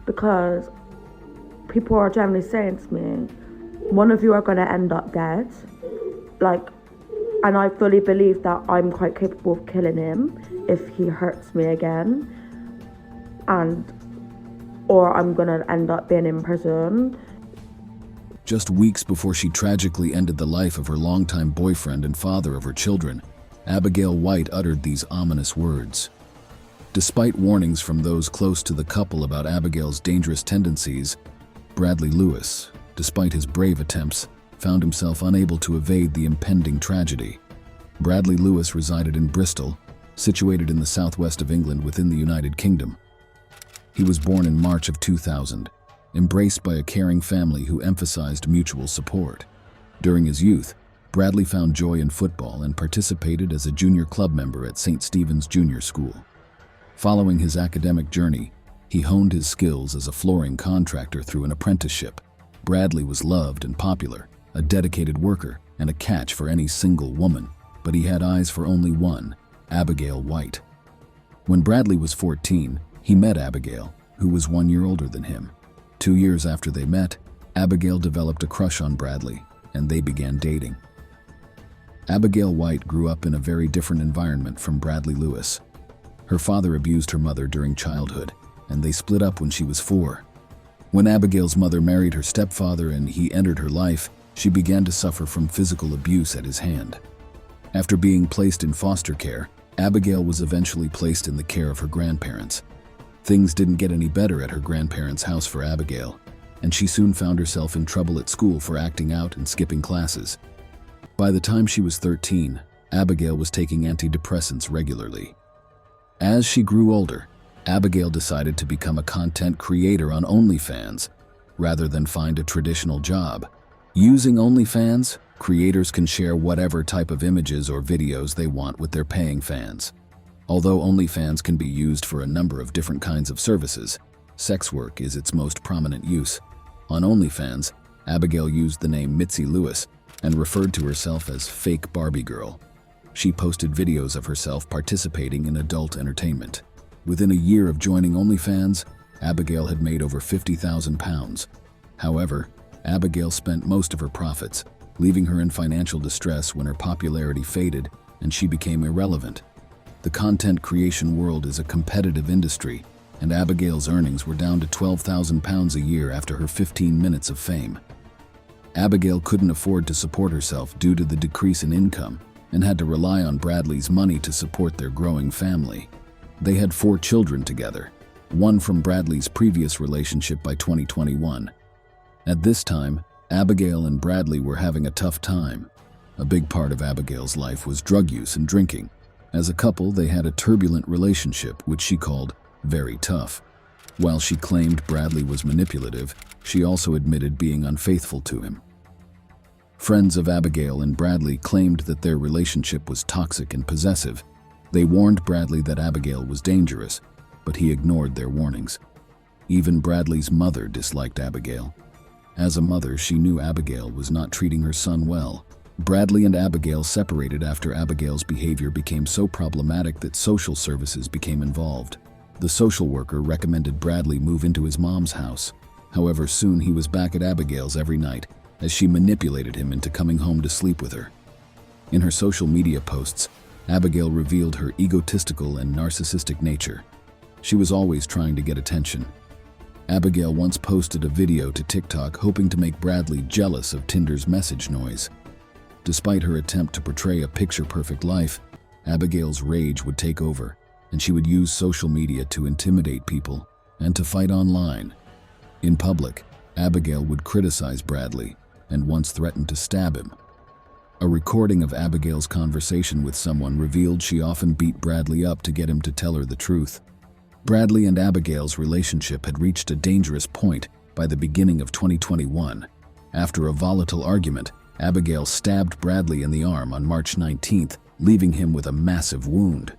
because people are generally saying to me, one of you are going to end up dead. Like, and I fully believe that I'm quite capable of killing him if he hurts me again. Or I'm going to end up being in prison. Just weeks before she tragically ended the life of her longtime boyfriend and father of her children, Abigail White uttered these ominous words. Despite warnings from those close to the couple about Abigail's dangerous tendencies, Bradley Lewis, despite his brave attempts, found himself unable to evade the impending tragedy. Bradley Lewis resided in Bristol, situated in the southwest of England within the United Kingdom. He was born in March of 2000, embraced by a caring family who emphasized mutual support. During his youth, Bradley found joy in football and participated as a junior club member at St. Stephen's Junior School. Following his academic journey, he honed his skills as a flooring contractor through an apprenticeship. Bradley was loved and popular, a dedicated worker, and a catch for any single woman, but he had eyes for only one, Abigail White. When Bradley was 14, he met Abigail, who was 1 year older than him. 2 years after they met, Abigail developed a crush on Bradley, and they began dating. Abigail White grew up in a very different environment from Bradley Lewis. Her father abused her mother during childhood, and they split up when she was 4. When Abigail's mother married her stepfather and he entered her life, she began to suffer from physical abuse at his hand. After being placed in foster care, Abigail was eventually placed in the care of her grandparents. Things didn't get any better at her grandparents' house for Abigail, and she soon found herself in trouble at school for acting out and skipping classes. By the time she was 13, Abigail was taking antidepressants regularly. As she grew older, Abigail decided to become a content creator on OnlyFans, rather than find a traditional job. Using OnlyFans, creators can share whatever type of images or videos they want with their paying fans. Although OnlyFans can be used for a number of different kinds of services, sex work is its most prominent use. On OnlyFans, Abigail used the name Mitzi Lewis and referred to herself as Fake Barbie Girl. She posted videos of herself participating in adult entertainment. Within a year of joining OnlyFans, Abigail had made over £50,000. However, Abigail spent most of her profits, leaving her in financial distress when her popularity faded and she became irrelevant. The content creation world is a competitive industry, and Abigail's earnings were down to £12,000 a year after her 15 minutes of fame. Abigail couldn't afford to support herself due to the decrease in income and had to rely on Bradley's money to support their growing family. They had 4 children together, one from Bradley's previous relationship by 2021. At this time, Abigail and Bradley were having a tough time. A big part of Abigail's life was drug use and drinking. As a couple, they had a turbulent relationship, which she called very tough. While she claimed Bradley was manipulative, she also admitted being unfaithful to him. Friends of Abigail and Bradley claimed that their relationship was toxic and possessive. They warned Bradley that Abigail was dangerous, but he ignored their warnings. Even Bradley's mother disliked Abigail. As a mother, she knew Abigail was not treating her son well. Bradley and Abigail separated after Abigail's behavior became so problematic that social services became involved. The social worker recommended Bradley move into his mom's house. However, soon he was back at Abigail's every night, as she manipulated him into coming home to sleep with her. In her social media posts, Abigail revealed her egotistical and narcissistic nature. She was always trying to get attention. Abigail once posted a video to TikTok hoping to make Bradley jealous of Tinder's message noise. Despite her attempt to portray a picture-perfect life, Abigail's rage would take over, and she would use social media to intimidate people and to fight online. In public, Abigail would criticize Bradley and once threatened to stab him. A recording of Abigail's conversation with someone revealed she often beat Bradley up to get him to tell her the truth. Bradley and Abigail's relationship had reached a dangerous point by the beginning of 2021. After a volatile argument, Abigail stabbed Bradley in the arm on March 19th, leaving him with a massive wound.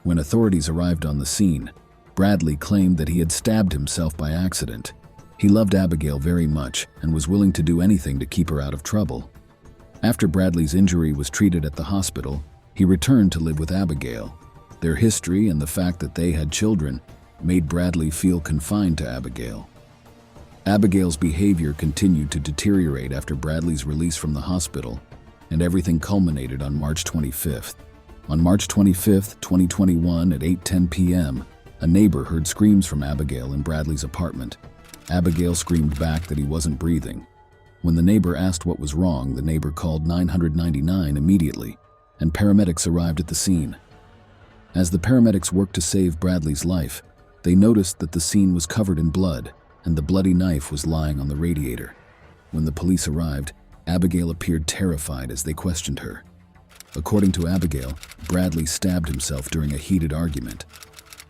When authorities arrived on the scene, Bradley claimed that he had stabbed himself by accident. He loved Abigail very much and was willing to do anything to keep her out of trouble. After Bradley's injury was treated at the hospital, he returned to live with Abigail. Their history and the fact that they had children made Bradley feel confined to Abigail. Abigail's behavior continued to deteriorate after Bradley's release from the hospital, and everything culminated on March 25th. On March 25th, 2021 at 8:10 p.m., a neighbor heard screams from Abigail in Bradley's apartment. Abigail screamed back that he wasn't breathing. When the neighbor asked what was wrong, the neighbor called 999 immediately, and paramedics arrived at the scene. As the paramedics worked to save Bradley's life, they noticed that the scene was covered in blood, and the bloody knife was lying on the radiator. When the police arrived, Abigail appeared terrified as they questioned her. According to Abigail, Bradley stabbed himself during a heated argument.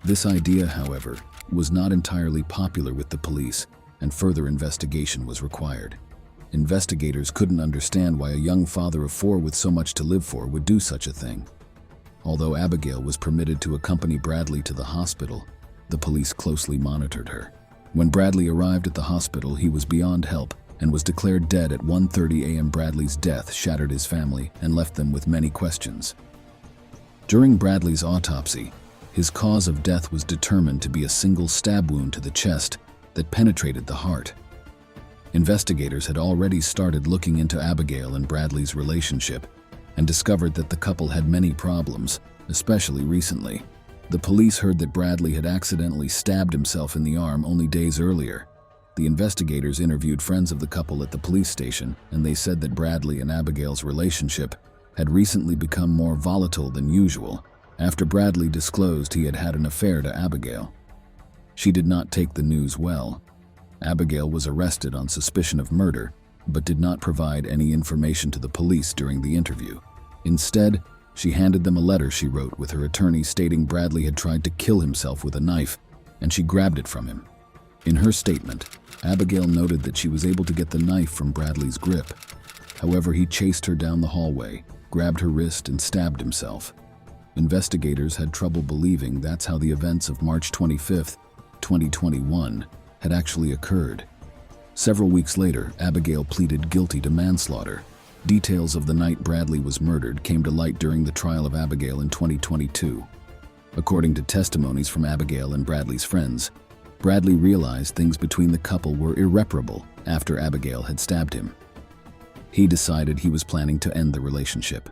This idea, however, was not entirely popular with the police, and further investigation was required. Investigators couldn't understand why a young father of 4 with so much to live for would do such a thing. Although Abigail was permitted to accompany Bradley to the hospital, the police closely monitored her. When Bradley arrived at the hospital, he was beyond help and was declared dead at 1:30 a.m. Bradley's death shattered his family and left them with many questions. During Bradley's autopsy, his cause of death was determined to be a single stab wound to the chest that penetrated the heart. Investigators had already started looking into Abigail and Bradley's relationship and discovered that the couple had many problems, especially recently. The police heard that Bradley had accidentally stabbed himself in the arm only days earlier. The investigators interviewed friends of the couple at the police station, and they said that Bradley and Abigail's relationship had recently become more volatile than usual after Bradley disclosed he had had an affair to Abigail. She did not take the news well. Abigail was arrested on suspicion of murder, but did not provide any information to the police during the interview. Instead, she handed them a letter she wrote with her attorney stating Bradley had tried to kill himself with a knife, and she grabbed it from him. In her statement, Abigail noted that she was able to get the knife from Bradley's grip. However, he chased her down the hallway, grabbed her wrist, and stabbed himself. Investigators had trouble believing that's how the events of March 25th, 2021 had actually occurred. Several weeks later, Abigail pleaded guilty to manslaughter. Details of the night Bradley was murdered came to light during the trial of Abigail in 2022. According to testimonies from Abigail and Bradley's friends, Bradley realized things between the couple were irreparable after Abigail had stabbed him. He decided he was planning to end the relationship.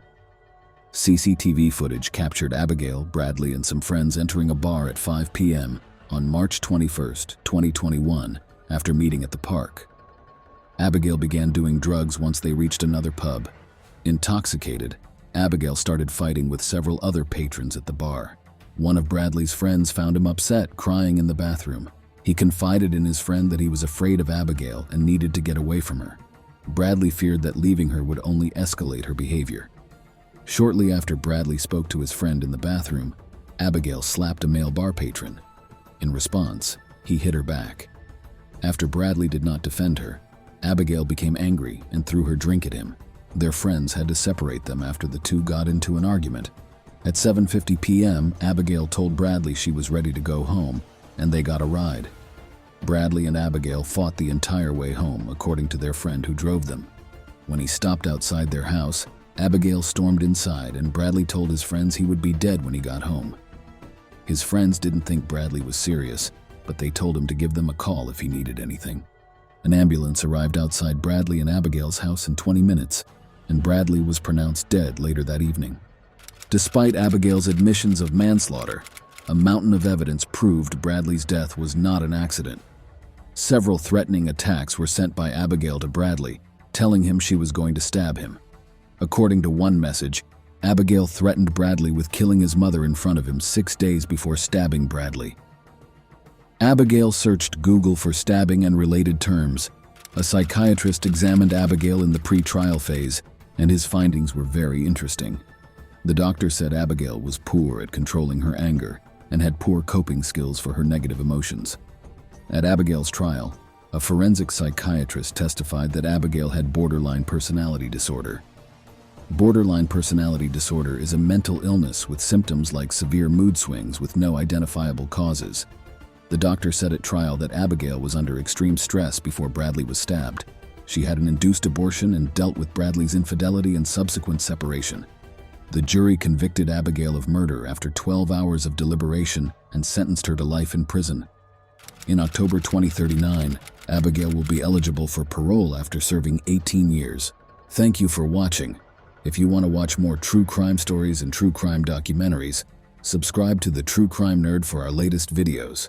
CCTV footage captured Abigail, Bradley, and some friends entering a bar at 5 p.m. on March 21st, 2021, after meeting at the park. Abigail began doing drugs once they reached another pub. Intoxicated, Abigail started fighting with several other patrons at the bar. One of Bradley's friends found him upset, crying in the bathroom. He confided in his friend that he was afraid of Abigail and needed to get away from her. Bradley feared that leaving her would only escalate her behavior. Shortly after Bradley spoke to his friend in the bathroom, Abigail slapped a male bar patron. In response, he hit her back. After Bradley did not defend her, Abigail became angry and threw her drink at him. Their friends had to separate them after the two got into an argument. At 7:50 p.m., Abigail told Bradley she was ready to go home, and they got a ride. Bradley and Abigail fought the entire way home, according to their friend who drove them. When he stopped outside their house, Abigail stormed inside, and Bradley told his friends he would be dead when he got home. His friends didn't think Bradley was serious, but they told him to give them a call if he needed anything. An ambulance arrived outside Bradley and Abigail's house in 20 minutes, and Bradley was pronounced dead later that evening. Despite Abigail's admissions of manslaughter, a mountain of evidence proved Bradley's death was not an accident. Several threatening attacks were sent by Abigail to Bradley, telling him she was going to stab him. According to one message, Abigail threatened Bradley with killing his mother in front of him 6 days before stabbing Bradley. Abigail searched Google for stabbing and related terms. A psychiatrist examined Abigail in the pre-trial phase, and his findings were very interesting. The doctor said Abigail was poor at controlling her anger and had poor coping skills for her negative emotions. At Abigail's trial, a forensic psychiatrist testified that Abigail had borderline personality disorder. Borderline personality disorder is a mental illness with symptoms like severe mood swings with no identifiable causes. The doctor said at trial that Abigail was under extreme stress before Bradley was stabbed. She had an induced abortion and dealt with Bradley's infidelity and subsequent separation. The jury convicted Abigail of murder after 12 hours of deliberation and sentenced her to life in prison. In October 2039, Abigail will be eligible for parole after serving 18 years. Thank you for watching. If you want to watch more true crime stories and true crime documentaries, subscribe to the True Crime Nerd for our latest videos.